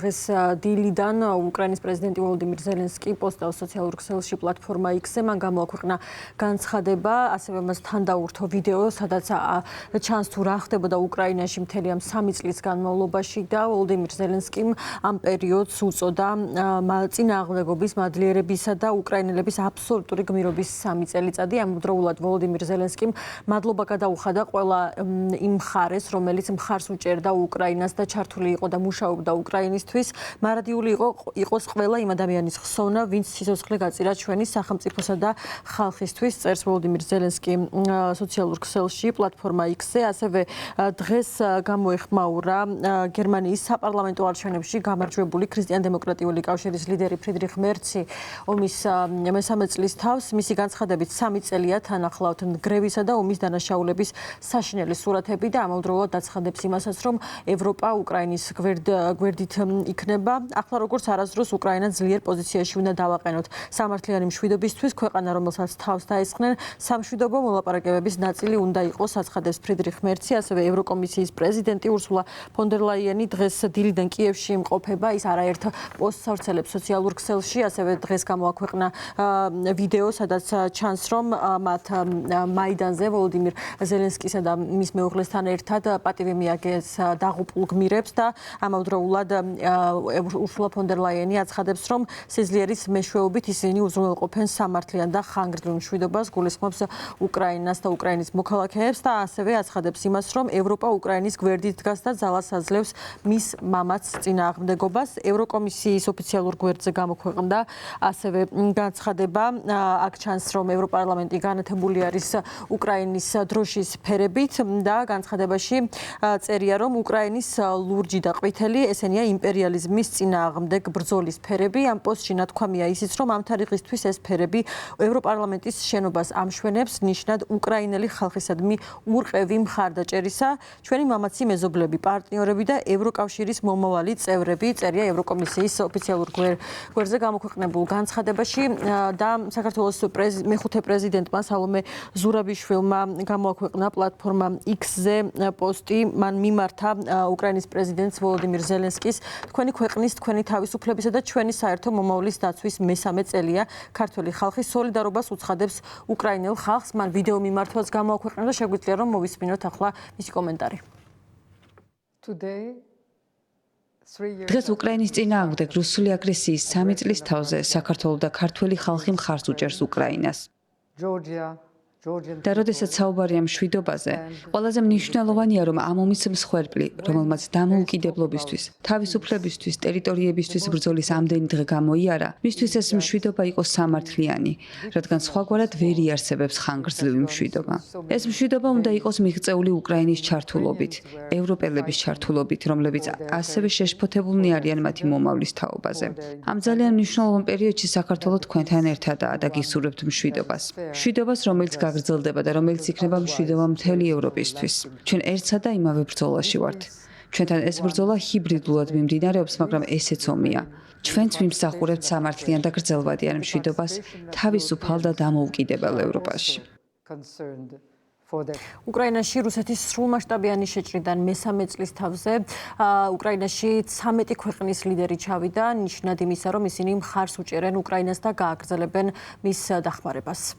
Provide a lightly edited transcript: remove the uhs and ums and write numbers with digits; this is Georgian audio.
დღეს დილიდან უკრაინის პრეზიდენტი ვოლოდიმირ ზელენსკი პოსტავს სოციალურ ქსელში პლატფორმა X-ზე. მან გამოაქვეყნა განცხადება, ასევე მას თანდაურთო ვიდეო, სადაც ჩანს თუ რა ხდებოდა უკრაინაში მთელი ამ 3 წლის განმავლობაში და ვოლოდიმირ ზელენსკიმ ამ პერიოდს უწოდა წინააღმდეგობის, მადლიერებისა და უკრაინელების აბსოლუტური გმირობის 3 წელიწადი. ამავდროულად ვოლოდიმირ ზელენსკიმ მადლობა გადაუხადა ყველა იმ მხარეს, რომელიც მხარს უჭერდა უკრაინას და ჩართული იყო და მუშაობდა უკრაინისთვის. მარადიული იყოს ყველა იმ ადამიანის ხსოვნა, ვინც სიცოცხლე გაწირა ჩვენი სახელმწიფოსა და ხალხისთვის, წერს ვოლოდიმირ ზელენსკი სოციალურ ქსელში პლატფორმა X-ზე. ასევე დღეს გამოეხმაურა გერმანიის საპარლამენტო არჩევნებში გამარჯვებული ქრისტიან-დემოკრატიული კავშირის ლიდერი ფრიდრიხ მერცი ომის მე-13 წლის თავს. მისი განცხადებით 3 წელია თან ახლავთ ნგრევისა და ომის დანაშაულების საშინელი სურათები და ამავდროულად დაცხადებს იმასაც, რომ ევროპა უკრაინის გვერდით იქნება. ახლა როგორც არასდროს უკრაინა ძლიერ პოზიციაში უნდა დავაყენოთ სამართლიანი მშვიდობისთვის, ქვეყანა რომელსაც თავს დაესხნენ სამშვიდობო მოლაპარაკებების ნაწილი უნდა იყოს, აცხადებს ფრიდრიხ მერცი. ასევე ევროკომისიის პრეზიდენტი ურსულა ფონ დერ ლაიენი დღეს დილიდან კიევში იმყოფება. ის არაერთ პოსტს ავრცელებს სოციალურ ქსელში. ასევე დღეს გამოაქვეყნა ვიდეო, სადაც ჩანს, რომ მათ მაიდანზე ვოლოდიმირ ზელენსკისა და მის მეუღლესთან ერთად პატივი მიაგეს დაღუპულ გმირებს და ამავდროულად ურსულა ფონ დერ ლაიენი აცხადებს, რომ სიძლიერის მეშვეობით ისინი უზრუნველყოფენ სამართლიან და ხანგრძლივ მშვიდობას, გულისხმობს უკრაინას და უკრაინის მოქალაქეებს და ასევე აცხადებს იმას, რომ ევროპა უკრაინის გვერდით დგას და ძალას აძლევს მის მამაც წინააღმდეგობას. ევროკომისიის ოფიციალურ გვერდზე გამოქვეყნდა ასევე განცხადება, აქ ჩანს, რომ ევროპარლამენტი განათებული არის უკრაინის დროშის ფერებით და განცხადებაში წერია, რომ უკრაინის ლურჯი და ყვითელი ესენია იმპერიალიზმის წინააღმდეგ ბრძოლის ფერები. ამ პოსტში ნათქვამია ისიც, რომ ამ თარიღისთვის ეს ფერები ევროპარლამენტის შენობას ამშვენებს, ნიშნად უკრაინელი ხალხისადმი ურყევი მხარდაჭერისა. ჩვენი მამაცი მეზობლები, პარტნიორები და ევროკავშირის მომავალი წევრები, წერია ევროკომისიის ოფიციალურ გვერდზე გამოქვეყნებულ განცხადებაში და საქართველოს მეხუთე პრეზიდენტმა სალომე ზურაბიშვილმა გამოაქვეყნა პლატფორმა X-ზე პოსტი. მან მიმართა უკრაინის პრეზიდენტს ვოლოდიმირ ზელენსკის თქვენი ქვეყნის, თქვენი თავისუფლებისა და ჩვენი საერთო მომავლის დაცვის მე-3 წელია. ქართველი ხალხი სოლიდარობას უცხადებს უკრაინელ ხალხს. მან ვიდეო მიმართვაც გამოაქვეყნა და შეგვიძლია რომ მოვისმინოთ ახლა მისი კომენტარი. დღეს უკრაინის წინააღმდეგ რუსული აგრესიის 3 წლის თავზე საქართველო და ქართველი ხალხი მხარს უჭერს უკრაინას. და როდესაც საუბარია მშვიდობაზე, ყველაზე მნიშვნელოვანია, რომ ამ ომის მსხვერპლი, რომელმაც დამოუკიდებლობისთვის, თავისუფლებისთვის, ტერიტორიებისთვის ბრძოლის ამდენი დღე გამოიარა, მისთვის ეს მშვიდობა იყოს სამართლიანი, რადგან სხვაგვარად ვერ იარსებებს ხანგრძლივი მშვიდობა. ეს მშვიდობა უნდა იყოს მიღწეული უკრაინის ჩართულობით, ევროპელების ჩართულობით, რომლებიც ასევე შეშფოთებულნი არიან მათი მომავლის თაობაზე. ამ ძალიან მნიშვნელოვან პერიოდში საქართველო თქვენთან ერთადაა და გისურვებთ მშვიდობას. მშვიდობას, რომელიც გრძელდება და რომელიც იქნება მშვიდობა მთელი ევროპისთვის. ჩვენ ერთსა და იმავე ბრძოლაში ვართ. ჩვენთან ეს ბრძოლა ჰიბრიდულად მიმდინარეობს, მაგრამ ესეც ომია. ჩვენც ვიმსახურებთ სამართლიან და გრძელვადიან მშვიდობას თავისუფალ და დამოუკიდებელ ევროპაში. უკრაინაში რუსეთის სრულმასშტაბიანი შეჭრიდან მე-3 წლის თავზე უკრაინაში 13 ქვეყნის ლიდერი ჩავიდა, ნიშნად იმისა, რომ ისინი მხარს უჭერენ უკრაინას და გააგრძელებენ მის დახმარებას.